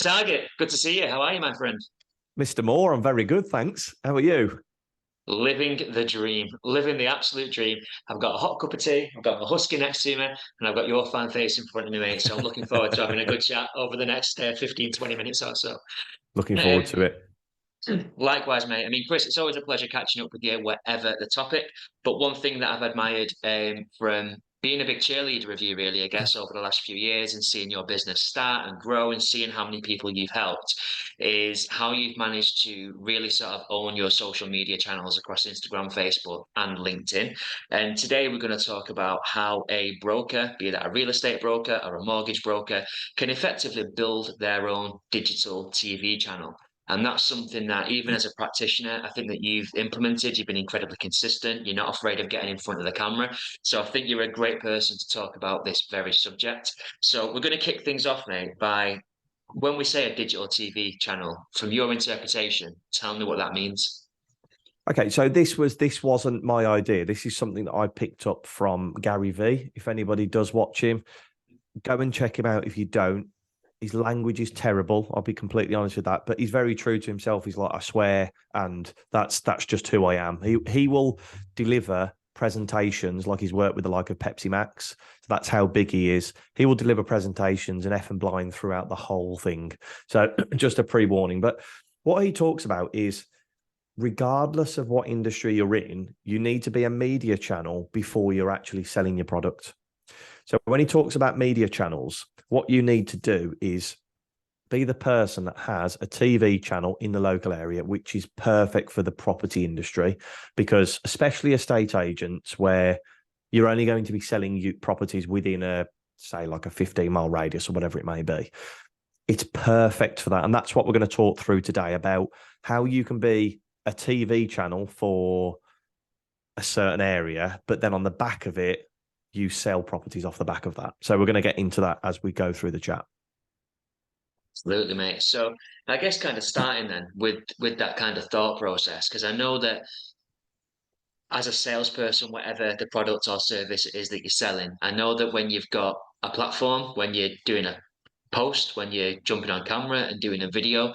Target, good to see you. How are you, my friend? Mr. Moore, I'm very good, thanks. How are you? Living the dream, living the absolute dream. I've got a hot cup of tea, I've got my husky next to me, and I've got your fan face in front of me, mate. So I'm looking forward to having a good chat over the next 15, 20 minutes or so. Looking forward Um, to it. Likewise, mate. I mean, Chris, it's always a pleasure catching up with you, whatever the topic. But one thing that I've admired from being a big cheerleader of you, really, I guess, over the last few years and seeing your business start and grow and seeing how many people you've helped is how you've managed to really sort of own your social media channels across Instagram, Facebook, and LinkedIn. And today we're going to talk about how a broker, be that a real estate broker or a mortgage broker, can effectively build their own digital TV channel. And that's something that even as a practitioner, I think that you've implemented. You've been incredibly consistent. You're not afraid of getting in front of the camera. So I think you're a great person to talk about this very subject. So we're going to kick things off, mate, by when we say a digital TV channel, from your interpretation, tell me what that means. Okay, so this wasn't my idea. This is something that I picked up from Gary V. If anybody does watch him, go and check him out if you don't. His language is terrible. I'll be completely honest with that, but he's very true to himself. He's like, I swear, and that's just who I am. He will deliver presentations like he's worked with the like of Pepsi Max. So that's how big he is. He will deliver presentations and F and blind throughout the whole thing. So just a pre-warning. But what he talks about is regardless of what industry you're in, you need to be a media channel before you're actually selling your product. So when he talks about media channels, what you need to do is be the person that has a TV channel in the local area, which is perfect for the property industry, because especially estate agents where you're only going to be selling properties within say like a 15-mile radius or whatever it may be. It's perfect for that. And that's what we're going to talk through today about how you can be a TV channel for a certain area, but then on the back of it, you sell properties off the back of that. So we're going to get into that as we go through the chat. Absolutely, mate. So I guess kind of starting then with that kind of thought process, because I know that as a salesperson, whatever the product or service it is that you're selling, I know that when you've got a platform, when you're doing a post, when you're jumping on camera and doing a video,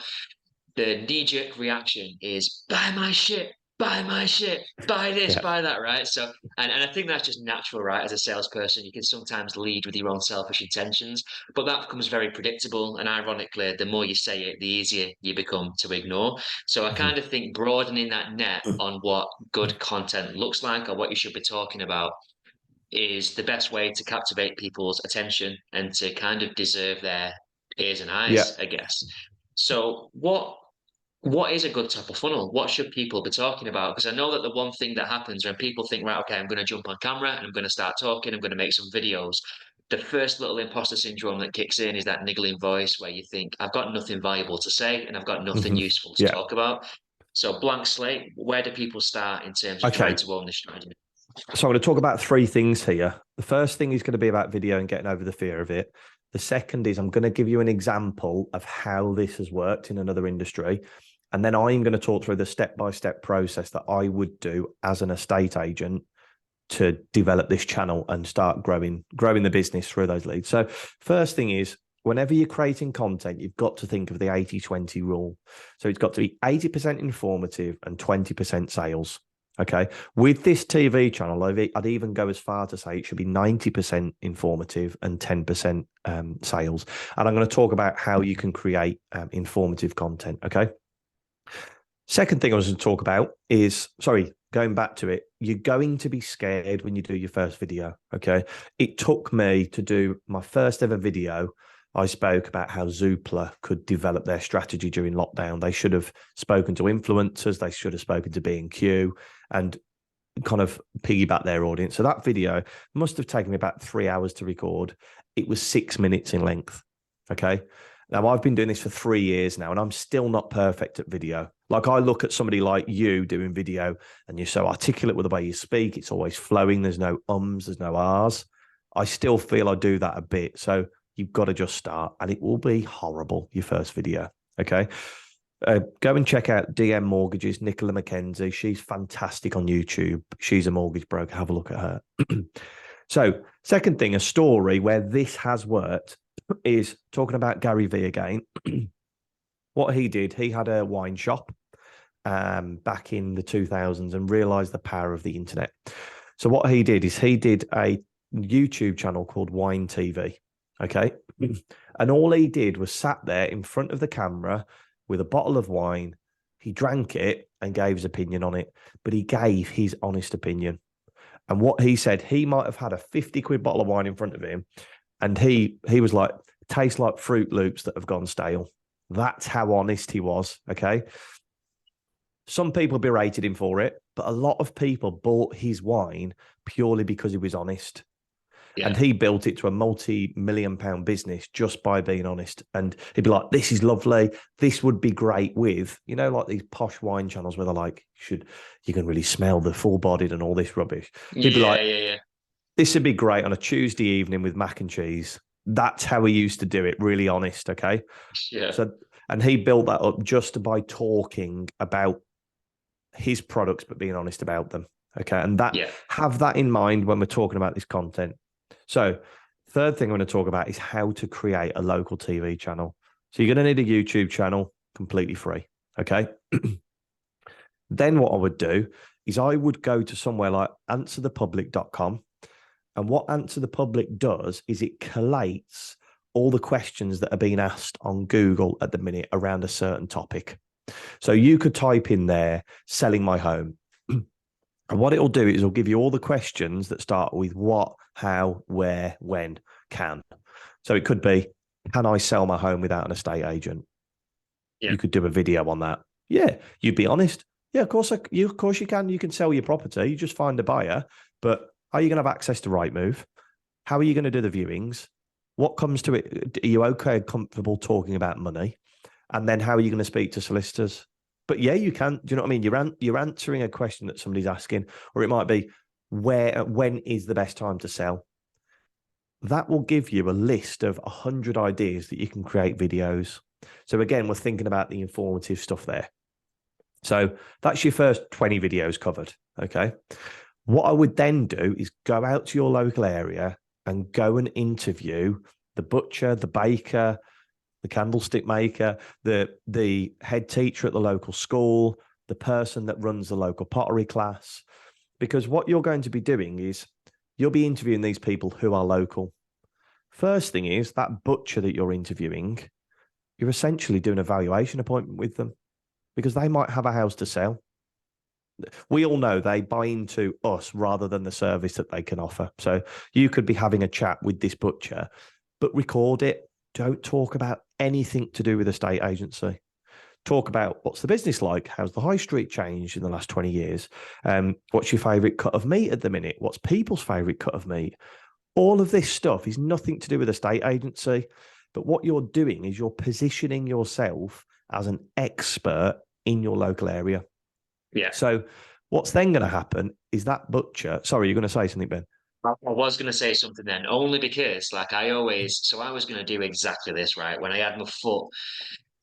the knee-jerk reaction is buy my shit, buy this, Yeah. buy that, right? So and I think that's just natural, right? As a salesperson, you can sometimes lead with your own selfish intentions, but that becomes very predictable. And ironically, the more you say it, the easier you become to ignore. So I kind of think broadening that net on what good content looks like or what you should be talking about is the best way to captivate people's attention and to kind of deserve their ears and Yeah. eyes, I guess. So what is a good top of funnel? What should people be talking about? Because I know that the one thing that happens when people think, right, okay, I'm going to jump on camera and I'm going to start talking, I'm going to make some videos. The first little imposter syndrome that kicks in is that niggling voice where you think, I've got nothing valuable to say and I've got nothing useful to Yeah. talk about. So blank slate, where do people start in terms of trying Okay. to own this strategy? So I'm going to talk about three things here. The first thing is going to be about video and getting over the fear of it. The second is I'm going to give you an example of how this has worked in another industry. And then I'm going to talk through the step-by-step process that I would do as an estate agent to develop this channel and start growing the business through those leads. So first thing is, whenever you're creating content, you've got to think of the 80-20 rule. So it's got to be 80% informative and 20% sales. Okay. With this TV channel, I'd even go as far to say it should be 90% informative and 10% sales. And I'm going to talk about how you can create informative content. Okay. Second thing I was going to talk about is, going back to it, you're going to be scared when you do your first video. Okay. It took me to do my first ever video. I spoke about how Zoopla could develop their strategy during lockdown. They should have spoken to influencers. They should have spoken to B&Q and kind of piggyback their audience. So that video must have taken me about 3 hours to record. It was 6 minutes in length. Okay. Now I've been doing this for 3 years now and I'm still not perfect at video. Like I look at somebody like you doing video and you're so articulate with the way you speak. It's always flowing. There's no ums, there's no ahs. I still feel I do that a bit. So you've got to just start and it will be horrible, your first video. Okay. Go and check out DM Mortgages, Nicola McKenzie. She's fantastic on YouTube. She's a mortgage broker. Have a look at her. So second thing, a story where this has worked is talking about Gary V again. What he did, he had a wine shop back in the 2000s and realized the power of the internet. So what he did is he did a YouTube channel called Wine TV. Okay. And all he did was sat there in front of the camera with a bottle of wine. He drank it and gave his opinion on it, but he gave his honest opinion. And what he said, he might have had a 50 quid bottle of wine in front of him. And he was like, tastes like Fruit Loops that have gone stale. That's how honest he was. Okay. Some people berated him for it, but a lot of people bought his wine purely because he was honest. Yeah. And he built it to a multi-million-pound business just by being honest. And he'd be like, this is lovely. This would be great with, you know, like these posh wine channels where they're like, you can really smell the full-bodied and all this rubbish. He'd be like, this would be great on a Tuesday evening with mac and cheese. That's how he used to do it, really honest, okay? Yeah. So, and he built that up just by talking about his products, but being honest about them, okay? And that have that in mind when we're talking about this content. So third thing I'm going to talk about is how to create a local TV channel. So you're going to need a YouTube channel completely free. Okay. Then what I would do is I would go to somewhere like answerthepublic.com. And what Answer the Public does is it collates all the questions that are being asked on Google at the minute around a certain topic. So you could type in there, selling my home. And what it'll do is it'll give you all the questions that start with what, how, where, when, can. So it could be, can I sell my home without an estate agent? Yeah. You could do a video on that. Yeah, you'd be honest. Yeah, of course you can. You can sell your property. You just find a buyer. But are you going to have access to Rightmove? How are you going to do the viewings? What comes to it? Are you okay and comfortable talking about money? And then how are you going to speak to solicitors? But yeah, you can. Do you know what I mean? You're answering a question that somebody's asking, or it might be when is the best time to sell? That will give you a list of 100 ideas that you can create videos. So again, we're thinking about the informative stuff there. So that's your first 20 videos covered. Okay. What I would then do is go out to your local area and go and interview the butcher, the baker, the candlestick maker, the head teacher at the local school, the person that runs the local pottery class. Because what you're going to be doing is you'll be interviewing these people who are local. First thing is that butcher that you're interviewing, you're essentially doing a valuation appointment with them because they might have a house to sell. We all know they buy into us rather than the service that they can offer. So you could be having a chat with this butcher, but record it. Don't talk about anything to do with estate agency. Talk about what's the business like? How's the high street changed in the last 20 years? What's your favourite cut of meat at the minute? What's people's favourite cut of meat? All of this stuff is nothing to do with estate agency. But what you're doing is you're positioning yourself as an expert in your local area. Yeah. So what's then going to happen is that butcher. Sorry, you're going to say something, Ben? I was going to say something then, only because, like, I was going to do exactly this, right? When I had my foot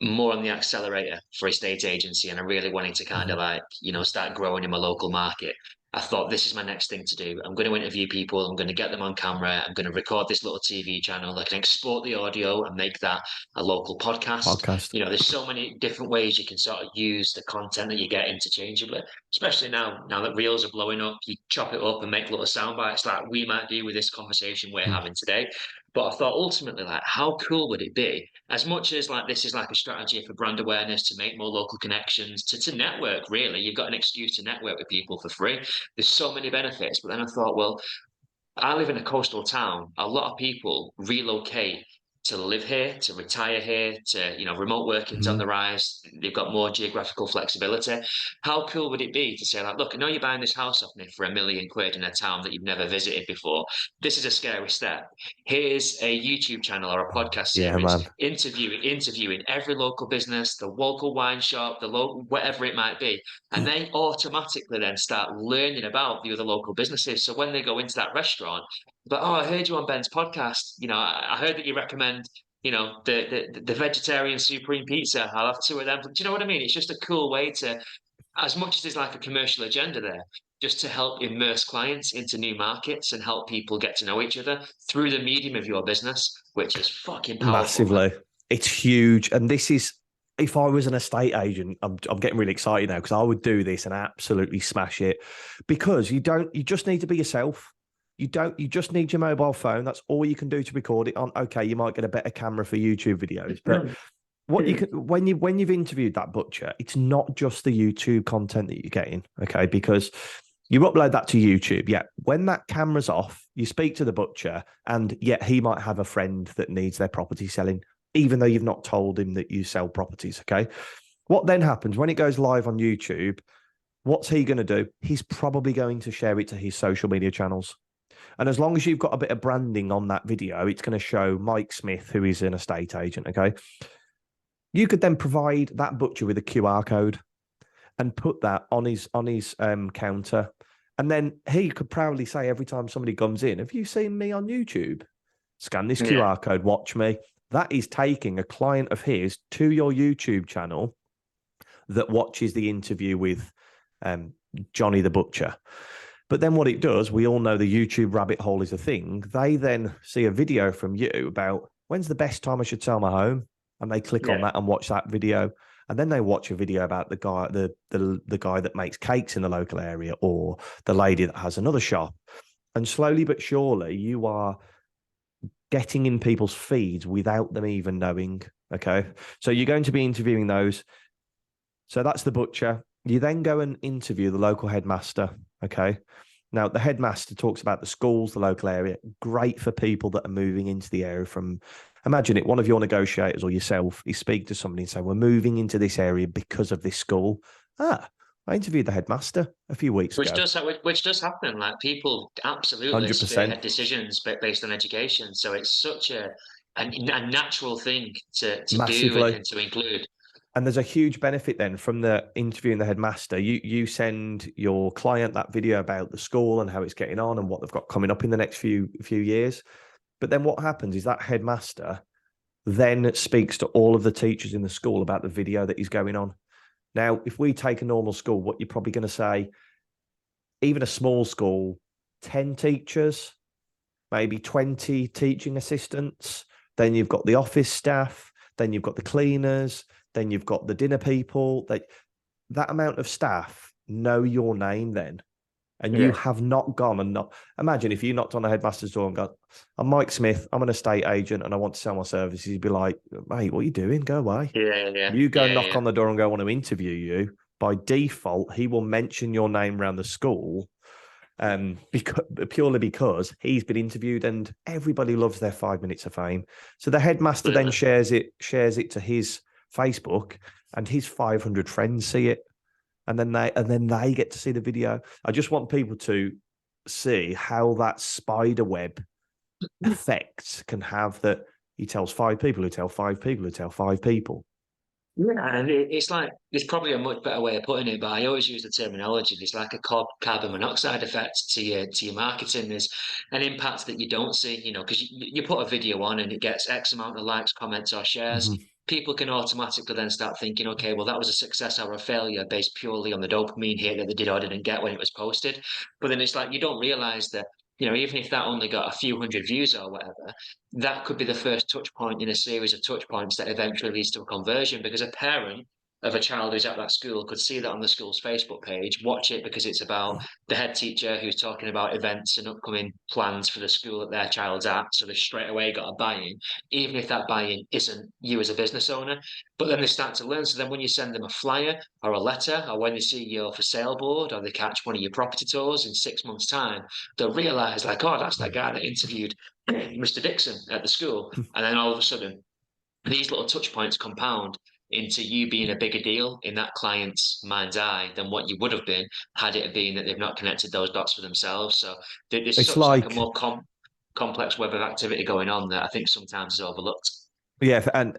more on the accelerator for estate agency and I really wanted to kind of like, start growing in my local market, I thought this is my next thing to do. I'm going to interview people. I'm going to get them on camera. I'm going to record this little TV channel. I can export the audio and make that a local podcast. There's so many different ways you can sort of use the content that you get interchangeably, especially now that reels are blowing up. You chop it up and make little sound bites like we might do with this conversation we're having today. But I thought ultimately, like, how cool would it be? As much as like this is like a strategy for brand awareness, to make more local connections, to network, really. You've got an excuse to network with people for free. There's so many benefits. But then I thought, well, I live in a coastal town. A lot of people relocate to live here, to retire here, to, remote working's on the rise. They've got more geographical flexibility. How cool would it be to say, like, look, I know you're buying this house off me for £1 million in a town that you've never visited before. This is a scary step. Here's a YouTube channel or a podcast series interviewing every local business, the local wine shop, the local, whatever it might be. And they automatically then start learning about the other local businesses. So when they go into that restaurant, but I heard you on Ben's podcast. I heard that you recommend, the vegetarian supreme pizza. I'll have 2 of them. Do you know what I mean? It's just a cool way to, as much as there's like a commercial agenda there, just to help immerse clients into new markets and help people get to know each other through the medium of your business, which is fucking powerful. Massively. Man. It's huge. And this is, if I was an estate agent, I'm getting really excited now because I would do this and absolutely smash it, because you just need to be yourself. You just need your mobile phone. That's all you can do to record it on. Okay, you might get a better camera for YouTube videos, but what you can, when you've interviewed that butcher, it's not just the YouTube content that you're getting, okay? Because you upload that to YouTube. Yeah, when that camera's off, you speak to the butcher, and yet he might have a friend that needs their property selling, even though you've not told him that you sell properties, okay? What then happens when it goes live on YouTube? What's he going to do? He's probably going to share it to his social media channels. And as long as you've got a bit of branding on that video, it's going to show Mike Smith, who is an estate agent, okay? You could then provide that butcher with a QR code and put that on his counter. And then he could proudly say every time somebody comes in, have you seen me on YouTube? Scan this QR code, watch me. That is taking a client of his to your YouTube channel that watches the interview with Johnny the Butcher. But then what it does, we all know the YouTube rabbit hole is a thing. They then see a video from you about when's the best time I should sell my home. And they click on that and watch that video. And then they watch a video about the guy, the guy that makes cakes in the local area, or the lady that has another shop. And slowly but surely, you are getting in people's feeds without them even knowing. Okay. So you're going to be interviewing those. So that's the butcher. You then go and interview the local headmaster. Okay. Now, the headmaster talks about the schools, the local area, great for people that are moving into the area from, imagine it, one of your negotiators or yourself, you speak to somebody and say, we're moving into this area because of this school. I interviewed the headmaster a few weeks ago. Which does happen. Like, people absolutely 100%. spearhead decisions based on education. So it's such a natural thing to do and to include. And there's a huge benefit then from the interviewing the headmaster. You send your client that video about the school and how it's getting on and what they've got coming up in the next few years. But then what happens is that headmaster then speaks to all of the teachers in the school about the video that is going on. Now, if we take a normal school, what you're probably going to say, even a small school, 10 teachers, maybe 20 teaching assistants. Then you've got the office staff. Then you've got the cleaners. Then you've got the dinner people. That amount of staff know your name then. And you have not gone and not... Imagine if you knocked on the headmaster's door and gone, I'm Mike Smith, I'm an estate agent and I want to sell my services. He'd be like, mate, what are you doing? Go away. You go knock on the door and go, I want to interview you. By default, he will mention your name around the school purely because he's been interviewed, and everybody loves their 5 minutes of fame. So the headmaster then shares it to his Facebook, and his 500 friends see it. And then they get to see the video. I just want people to see how that spider web effect can have that he tells 5 people who tell 5 people who tell 5 people. Yeah, and it's like, there's probably a much better way of putting it, but I always use the terminology. There's like a carbon monoxide effect to your marketing. There's an impact that you don't see, because you put a video on and it gets X amount of likes, comments, or shares. Mm-hmm. People can automatically then start thinking, okay, well, that was a success or a failure based purely on the dopamine hit that they did or didn't get when it was posted. But then it's like, you don't realize that, even if that only got a few hundred views or whatever, that could be the first touch point in a series of touch points that eventually leads to a conversion, because a parent of a child who's at that school could see that on the school's Facebook page, watch it because it's about the head teacher who's talking about events and upcoming plans for the school that their child's at. So they straight away got a buy-in, even if that buy-in isn't you as a business owner. But then they start to learn. So then when you send them a flyer or a letter, or when they see your for sale board, or they catch one of your property tours in 6 months' time, they'll realize, like, oh, that's that guy that interviewed Mr. Dixon at the school. And then all of a sudden, these little touch points compound into you being a bigger deal in that client's mind's eye than what you would have been had it been that they've not connected those dots for themselves. So there's such like a more complex web of activity going on that I think sometimes is overlooked. Yeah, and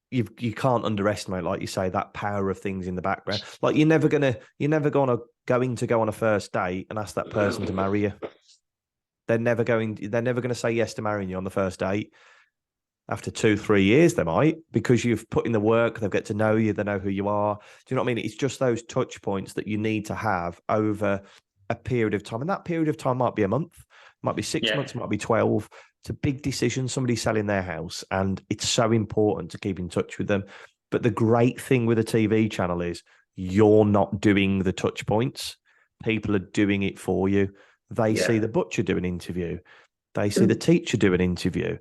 you can't underestimate, like you say, that power of things in the background. Like you're never going to go on a first date and ask that person to marry you. They're never going to say yes to marrying you on the first date. After 2-3 years, they might, because you've put in the work, they'll get to know you, they know who you are. Do you know what I mean? It's just those touch points that you need to have over a period of time. And that period of time might be a month, might be 6 months, might be 12. It's a big decision, somebody selling their house. And it's so important to keep in touch with them. But the great thing with a TV channel is you're not doing the touch points. People are doing it for you. They see the butcher do an interview. They see the teacher do an interview.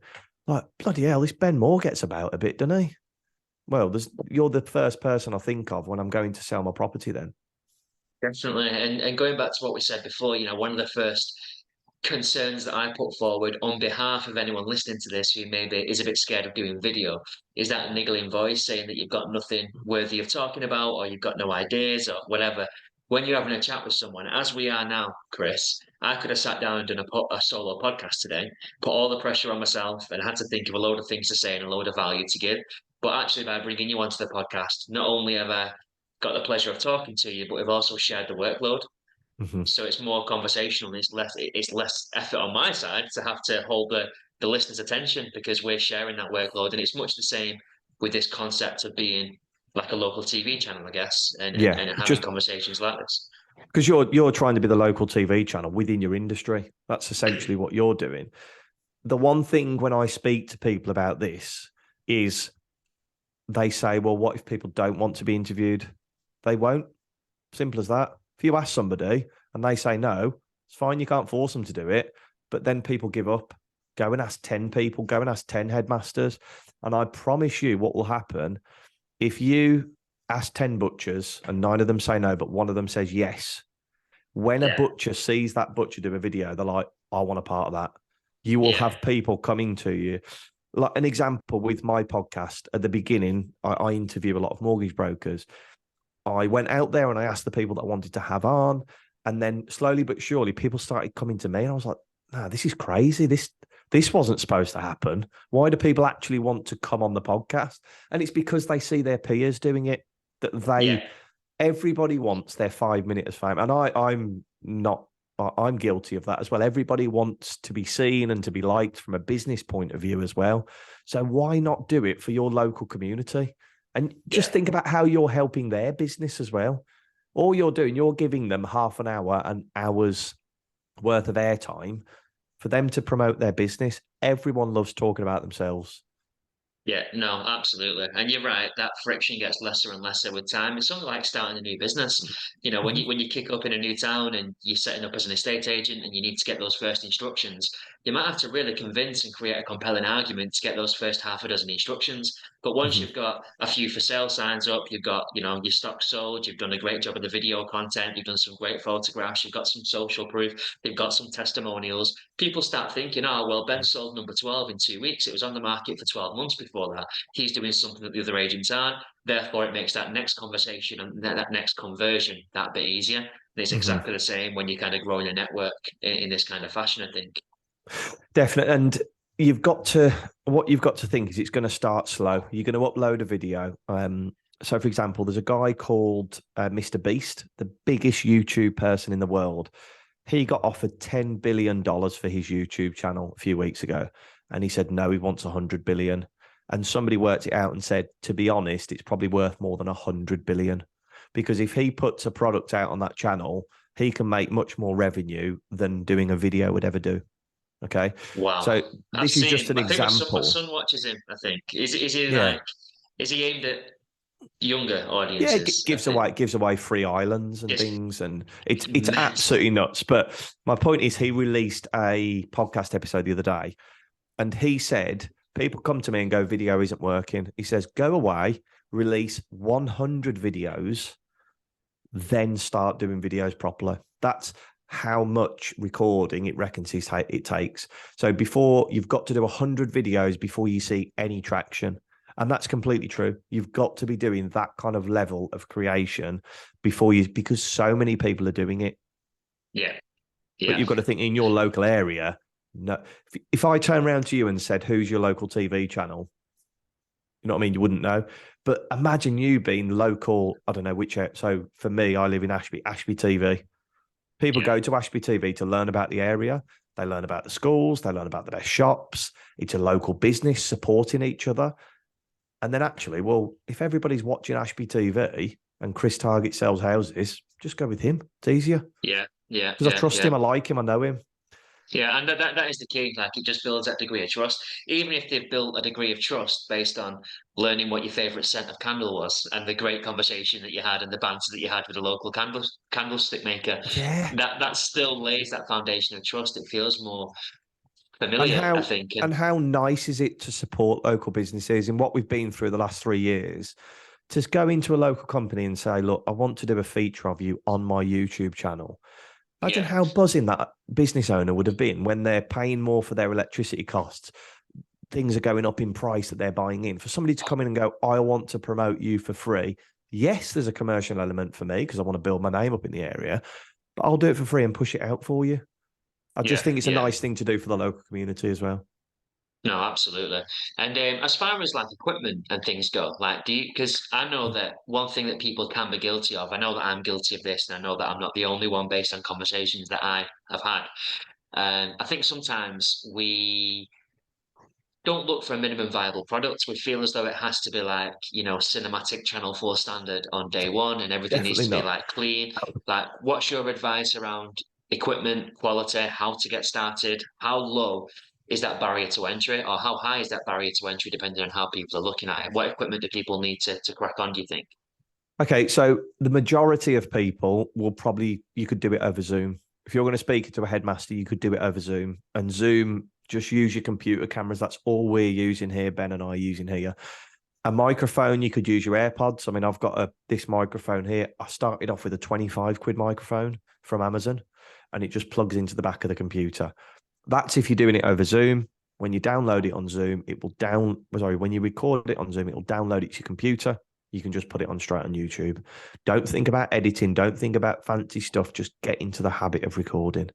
Like, bloody hell, this Ben Moore gets about a bit, doesn't he? Well, you're the first person I think of when I'm going to sell my property then. Definitely. And going back to what we said before, one of the first concerns that I put forward on behalf of anyone listening to this who maybe is a bit scared of doing video is that niggling voice saying that you've got nothing worthy of talking about or you've got no ideas or whatever. When you're having a chat with someone, as we are now, Chris, I could have sat down and done a solo podcast today, put all the pressure on myself and had to think of a load of things to say and a load of value to give. But actually, by bringing you onto the podcast, not only have I got the pleasure of talking to you, but we've also shared the workload. Mm-hmm. So it's more conversational. It's less effort on my side to have to hold the listener's attention because we're sharing that workload. And it's much the same with this concept of being like a local TV channel, I guess, and having conversations like this. Because you're trying to be the local TV channel within your industry. That's essentially what you're doing. The one thing when I speak to people about this is they say, well, what if people don't want to be interviewed? They won't. Simple as that. If you ask somebody and they say no, it's fine. You can't force them to do it. But then people give up. Go and ask 10 people. Go and ask 10 headmasters. And I promise you what will happen if you ask 10 butchers and 9 of them say no, but 1 of them says yes. When a butcher sees that butcher do a video, they're like, I want a part of that. You will have people coming to you. Like an example with my podcast at the beginning, I interview a lot of mortgage brokers. I went out there and I asked the people that I wanted to have on. And then slowly but surely, people started coming to me. And I was like, no, this is crazy. This wasn't supposed to happen. Why do people actually want to come on the podcast? And it's because they see their peers doing it, that everybody wants their 5 minutes of fame. And I'm guilty of that as well. Everybody wants to be seen and to be liked from a business point of view as well. So why not do it for your local community? And just think about how you're helping their business as well. All you're doing, you're giving them half an hour, an hour's worth of airtime for them to promote their business. Everyone loves talking about themselves. Yeah, no, absolutely. And you're right, that friction gets lesser and lesser with time. It's something like starting a new business. When you kick up in a new town and you're setting up as an estate agent and you need to get those first instructions, you might have to really convince and create a compelling argument to get those first half a dozen instructions. But once you've got a few for sale signs up, you've got, your stock sold, you've done a great job of the video content, you've done some great photographs, you've got some social proof, you've got some testimonials. People start thinking, oh, well, Ben sold number 12 in 2 weeks. It was on the market for 12 months before that. He's doing something that the other agents aren't. Therefore, it makes that next conversation and that next conversion that bit easier. And it's exactly the same when you're kind of growing a network in this kind of fashion, I think. Definitely. And what you've got to think is it's going to start slow. You're going to upload a video. So, for example, there's a guy called Mr. Beast, the biggest YouTube person in the world. He got offered $10 billion for his YouTube channel a few weeks ago. And he said, no, he wants 100 billion. And somebody worked it out and said, to be honest, it's probably worth more than 100 billion. Because if he puts a product out on that channel, he can make much more revenue than doing a video would ever do. Okay. Wow. So this is just an example. My son watches him, I think. Is he aimed at younger audiences? Yeah, it gives away free islands and things, and it's absolutely nuts. But my point is, he released a podcast episode the other day, and he said people come to me and go, video isn't working. He says, go away, release 100 videos, then start doing videos properly. That's how much recording it reckons it takes. So you've got to do 100 videos before you see any traction. And that's completely true. You've got to be doing that kind of level of creation because so many people are doing it. Yeah. But you've got to think in your local area. No, if I turn around to you and said, who's your local TV channel? You know what I mean? You wouldn't know. But imagine you being local, I don't know which. So for me, I live in Ashby TV. People go to Ashby TV to learn about the area. They learn about the schools. They learn about the best shops. It's a local business supporting each other. And then actually, well, if everybody's watching Ashby TV and Chris Target sells houses, just go with him. It's easier. Yeah. Because I trust him. I like him. I know him. Yeah, and that is the key. Like it just builds that degree of trust. Even if they've built a degree of trust based on learning what your favorite scent of candle was and the great conversation that you had and the banter that you had with the local candlestick maker, Yeah. that still lays that foundation of trust. It feels more And familiar, I how think. And and how nice is it to support local businesses in what we've been through the last 3 years? To go into a local company and say, look, I want to do a feature of you on my YouTube channel. Imagine yeah, how buzzing that business owner would have been when they're paying more for their electricity costs. Things are going up in price that they're buying in. For somebody to come in and go, I want to promote you for free. Yes, there's a commercial element for me because I want to build my name up in the area, but I'll do it for free and push it out for you. I just yeah, think it's a yeah. nice thing to do for the local community as well. No, absolutely. And as far as like equipment and things go, like do you, because I know that one thing that people can be guilty of, I know that I'm guilty of this, and I know that I'm not the only one based on conversations that I have had. I think sometimes we don't look for a minimum viable product. We feel as though it has to be like, cinematic Channel 4 standard on day one and everything needs Definitely to be not. like clean. Like, what's your advice around equipment quality, how to get started? How low is that barrier to entry, or how high is that barrier to entry, depending on how people are looking at it? What equipment do people need to crack on, do you think? Okay, so the majority of people will probably, you could do it over Zoom. If you're going to speak to a headmaster, you could do it over Zoom. And Zoom, just use your computer cameras. That's all we're using here. Ben and I are using here. A microphone, you could use your AirPods. I mean, I've got this microphone here. I started off with a 25 quid microphone from Amazon, and it just plugs into the back of the computer. That's if you're doing it over Zoom. When you download it on Zoom, it will when you record it on Zoom, it will download it to your computer. You can just put it on straight on YouTube. Don't think about editing. Don't think about fancy stuff. Just get into the habit of recording.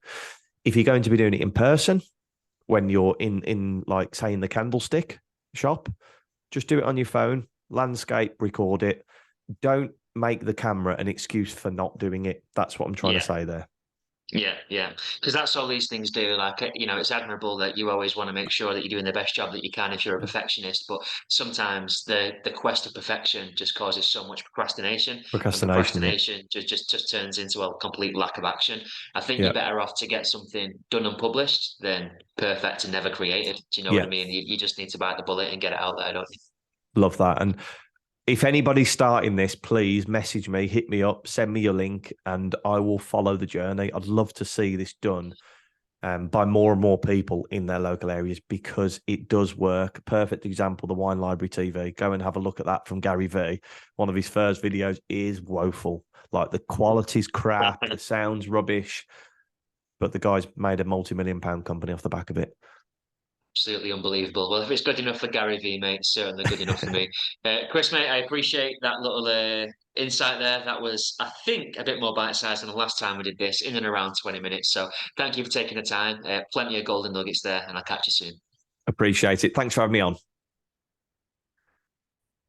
If you're going to be doing it in person, when you're in like say in the candlestick shop, just do it on your phone, landscape, record it. Don't make the camera an excuse for not doing it. That's what I'm trying to Yeah. say there. Yeah, yeah, because that's all these things do. Like, it's admirable that you always want to make sure that you're doing the best job that you can if you're a perfectionist. But sometimes the quest of perfection just causes so much procrastination, and Procrastination, yeah. procrastination just turns into a complete lack of action. I think Yeah. you're better off to get something done and published than perfect and never created. Do you know what Yeah. I mean? You just need to bite the bullet and get it out there, don't you? Love that. And if anybody's starting this, please message me, hit me up, send me your link, and I will follow the journey. I'd love to see this done by more and more people in their local areas because it does work. Perfect example, the Wine Library TV. Go and have a look at that from Gary Vee. One of his first videos is woeful. Like the quality's crap, the sound's rubbish, but the guy's made a multi-million-pound company off the back of it. Absolutely unbelievable. Well, if it's good enough for Gary V, mate, it's certainly good enough for me. Chris, mate, I appreciate that little insight there. That was, I think, a bit more bite-sized than the last time we did this, in and around 20 minutes. So thank you for taking the time. Plenty of golden nuggets there, and I'll catch you soon. Appreciate it. Thanks for having me on.